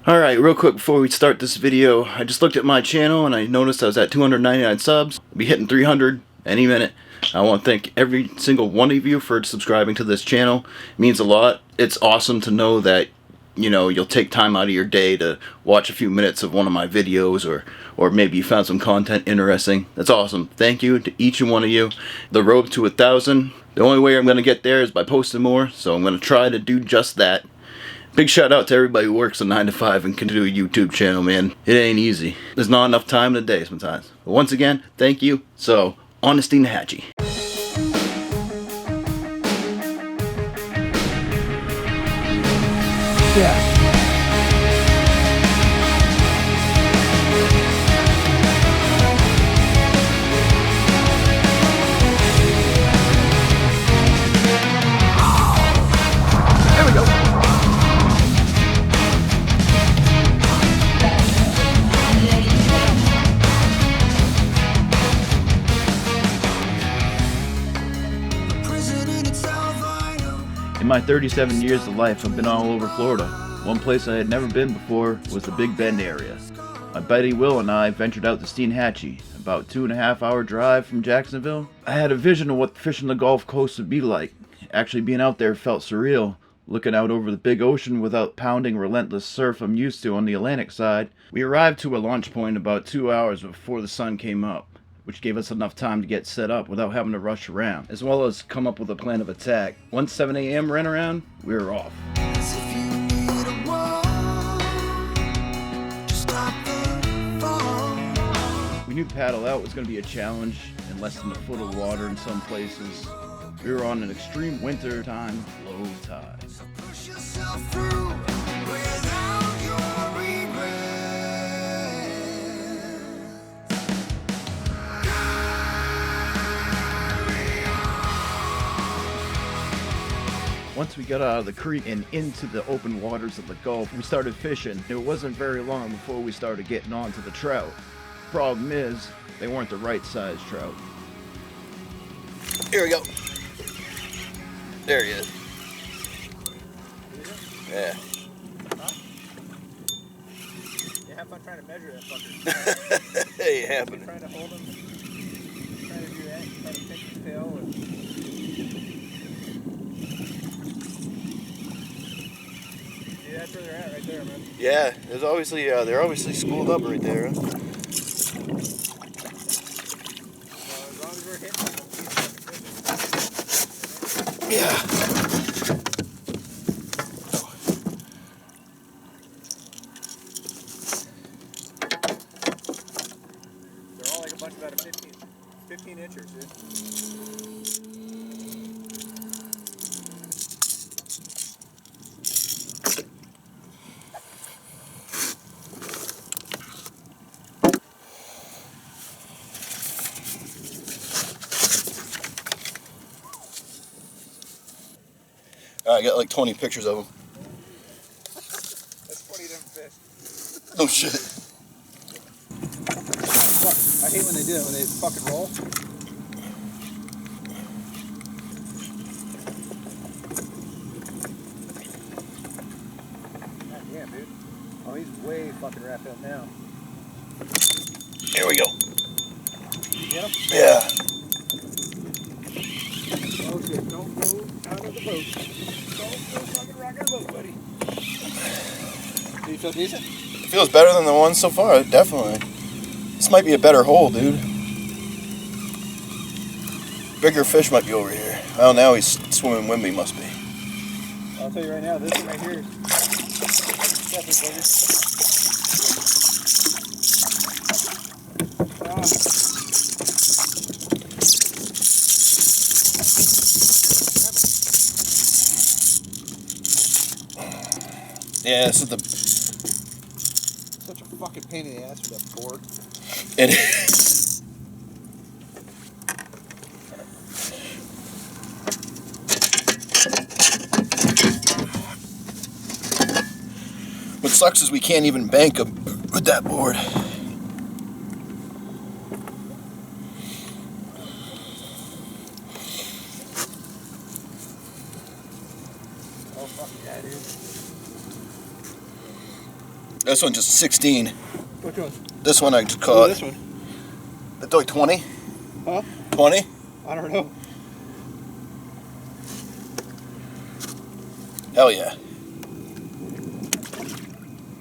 Alright, real quick before we start this video, I just looked at my channel and I noticed I was at 299 subs. I'll be hitting 300 any minute. I want to thank every single one of you for subscribing to this channel. It means a lot. It's awesome to know that, you know, you'll take time out of your day to watch a few minutes of one of my videos, or maybe you found some content interesting. That's awesome. Thank you to each and one of you. The road to 1,000. The only way I'm going to get there is by posting more, so I'm going to try to do just that. Big shout out to everybody who works a 9 to 5 and can do a YouTube channel, man. It ain't easy. There's not enough time in the day sometimes. But once again, thank you. So, on to Steinhatchee. Yeah. There we go. In my 37 years of life, I've been all over Florida. One place I had never been before was the Big Bend area. My buddy Will and I ventured out to Steinhatchee, about 2.5 hour drive from Jacksonville. I had a vision of what fishing the Gulf Coast would be like. Actually being out there felt surreal, looking out over the big ocean without pounding relentless surf I'm used to on the Atlantic side. We arrived to a launch point about 2 hours before the sun came up, which gave us enough time to get set up without having to rush around, as well as come up with a plan of attack. Once 7 a.m. ran around, we were off. We knew paddle out was going to be a challenge in less than a foot of water in some places. We were on an extreme winter time low tide. Once we got out of the creek and into the open waters of the Gulf, we started fishing. It wasn't very long before we started getting on to the trout. Problem is, they weren't the right size trout. Here we go. There he is. Yeah. Huh? You have fun trying to measure that fucker. Ain't happening. Trying to hold him, trying to do that, trying to pinch his tail. Yeah, that's where they're at right there, man. Yeah, there's obviously they're obviously schooled up right there. Huh? Well, as long as we're hitting them, Yeah. they're all like a bunch of out of 15 inchers, dude. I got like 20 pictures of them. That's 20 different fish. Oh shit. Fuck, I hate when they do that, when they fucking roll. God damn, dude. Oh, he's way fucking wrapped up now. Here we go. You get him? Yeah. Oh shit, don't go out of the boat. Don't go fucking rock the boat, buddy. Do you feel decent? It feels better than the one so far, definitely. This might be a better hole, dude. Bigger fish might be over here. Oh, now he's swimming Wimby, must be. I'll tell you right now, this one right here is definitely bigger. Yeah, this is the... Such a fucking pain in the ass with that board. It is. What sucks is we can't even bank with that board. Oh, fuck yeah, dude. This one's just 16. Which one? This one I just Oh, caught. this one. It's like 20. Huh? 20? I don't know. Hell yeah.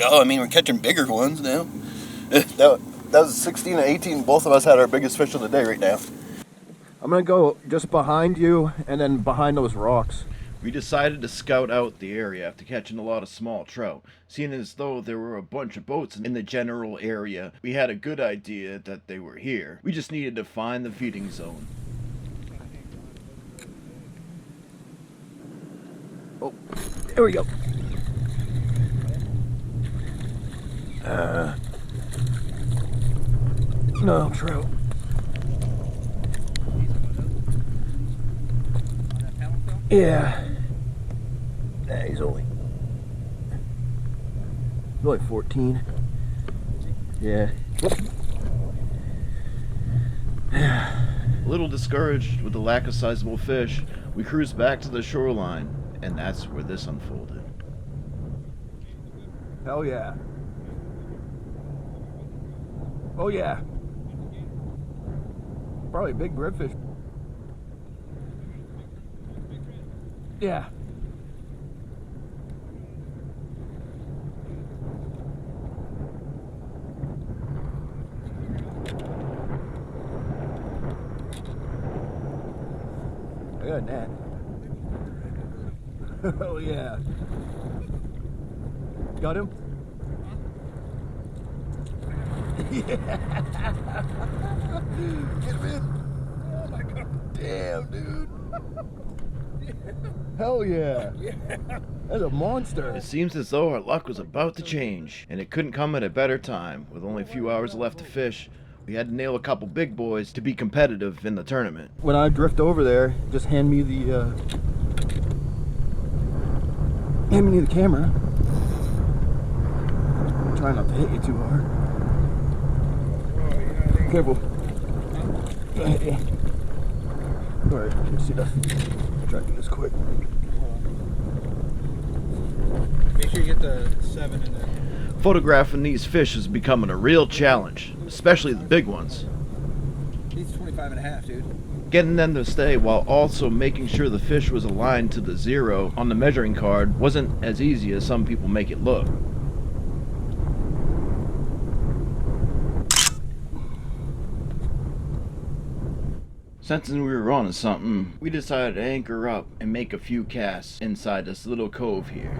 Oh, I mean, we're catching bigger ones now. That was 16 and 18. Both of us had our biggest fish of the day right now. I'm gonna go just behind you and then behind those rocks. We decided to scout out the area after catching a lot of small trout. Seeing as though there were a bunch of boats in the general area, we had a good idea that they were here. We just needed to find the feeding zone. Oh, there we go. No trout. Yeah. Nah, he's only 14. Yeah. A little discouraged with the lack of sizable fish, we cruised back to the shoreline, and that's where this unfolded. Hell yeah. Oh yeah. Probably a big redfish. Yeah. I got a net. Oh yeah. Got him? Yeah. Get him in. Oh my god. Damn, dude. Hell yeah. That's a monster. It seems as though our luck was about to change, and it couldn't come at a better time. With only a few hours left to fish, we had to nail a couple big boys to be competitive in the tournament. When I drift over there, just hand me the camera. Try not to hit you too hard. Careful. Yeah. Alright, let's see that. Try to do this quick. Make sure you get the 7 in there. Photographing these fish is becoming a real challenge, especially the big ones. He's 25 and a half, dude. Getting them to stay while also making sure the fish was aligned to the 0 on the measuring card wasn't as easy as some people make it look. Sensing we were onto something, we decided to anchor up and make a few casts inside this little cove here.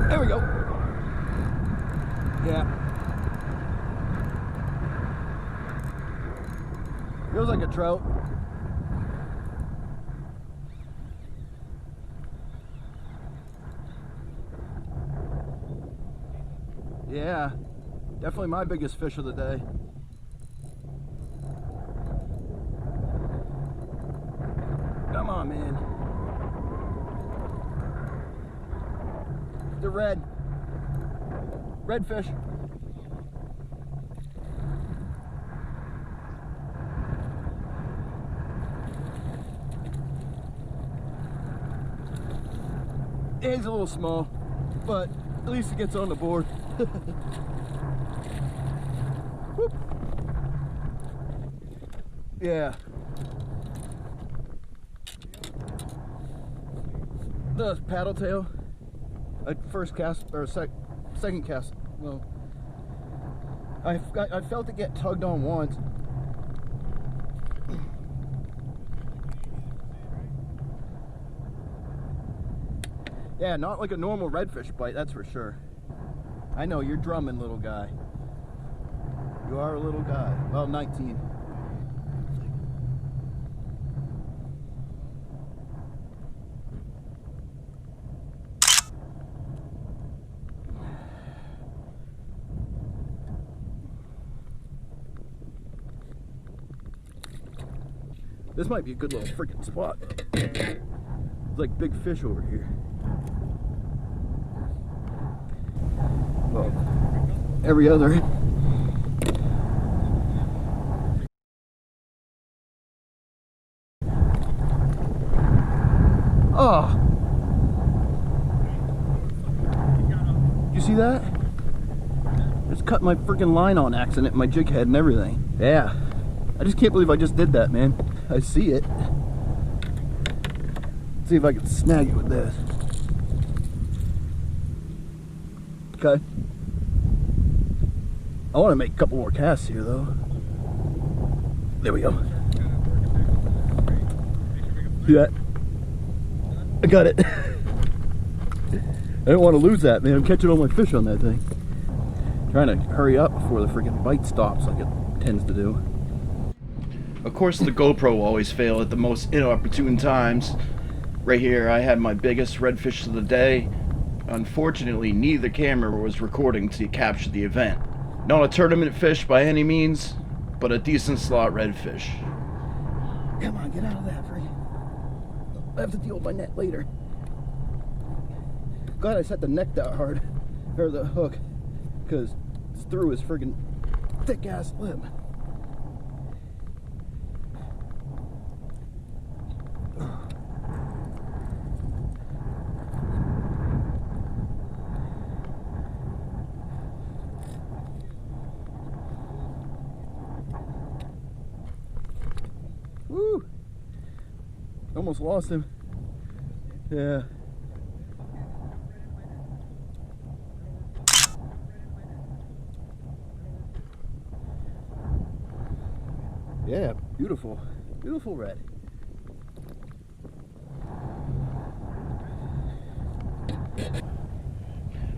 There we go. Yeah. Feels like a trout. Yeah, definitely my biggest fish of the day. Come on, man. The redfish. Yeah, he's a little small, but at least he gets on the board. Whoop. Yeah. The paddle tail. First cast or second cast. Well, I felt it get tugged on once. Yeah, not like a normal redfish bite, that's for sure. I know, you're drumming, little guy. You are a little guy. Well, 19. This might be a good little freaking spot. There's like big fish over here. Well, every other Oh. You see that? Just cut my freaking line on accident, my jig head and everything. Yeah. I just can't believe I just did that, man. I see it. Let's see if I can snag it with this. Okay. I want to make a couple more casts here, though. There we go. See that? I got it. I don't want to lose that, man. I'm catching all my fish on that thing. Trying to hurry up before the freaking bite stops like it tends to do. Of course, the GoPro will always fail at the most inopportune times. Right here, I had my biggest redfish of the day. Unfortunately, neither camera was recording to capture the event. Not a tournament fish by any means, but a decent slot redfish. Come on, get out of that, freaking. I have to deal with my net later. Glad I set the neck that hard, or the hook, because it's through his friggin' thick ass lip. Woo! Almost lost him. Yeah. Yeah, beautiful. Beautiful red.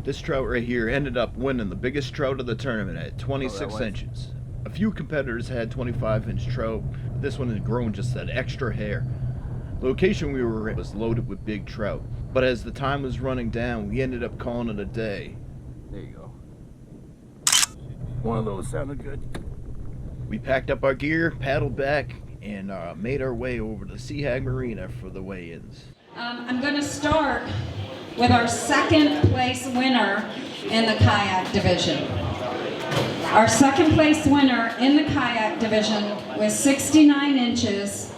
This trout right here ended up winning the biggest trout of the tournament at 26 inches. A few competitors had 25-inch trout, but this one had grown just that extra hair. The location we were at was loaded with big trout, but as the time was running down, we ended up calling it a day. There you go. One of those sounded good. We packed up our gear, paddled back, and made our way over to Seahag Marina for the weigh-ins. I'm going to start with our second place winner in the kayak division. Our second place winner in the kayak division was 69 inches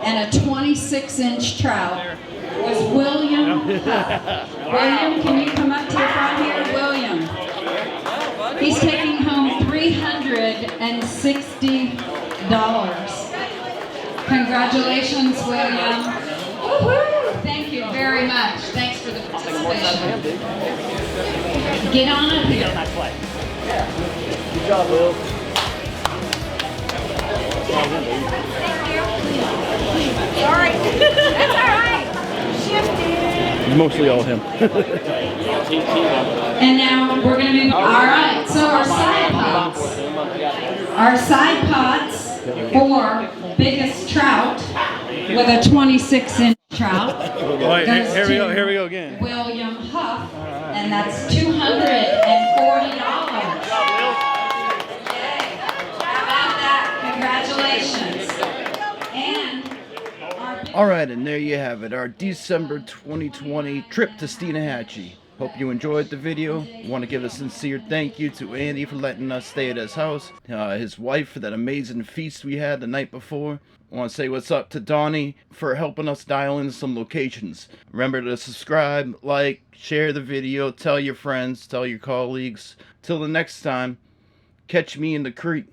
and a 26-inch trout was William Huff. William, can you come up to the front here? William. He's taking home $360. Congratulations, William. Woo-hoo! Thank you very much. Thanks for the participation. Get on up here. Good job, Will. Sorry. That's all right. Shifted. It's mostly all him. And now we're going to move. All right. So our side pots. Our side pots for biggest trout with a 26-inch trout. Right, here we go again. William Huff, and that's $240. Yay. How about that? Congratulations. And Alright, and there you have it, our December 2020 trip to Steinhatchee. Hope you enjoyed the video. Want to give a sincere thank you to Andy for letting us stay at his house. His wife for that amazing feast we had the night before. Want to say what's up to Donnie for helping us dial in some locations. Remember to subscribe, like, share the video, tell your friends, tell your colleagues. Till the next time, catch me in the creek.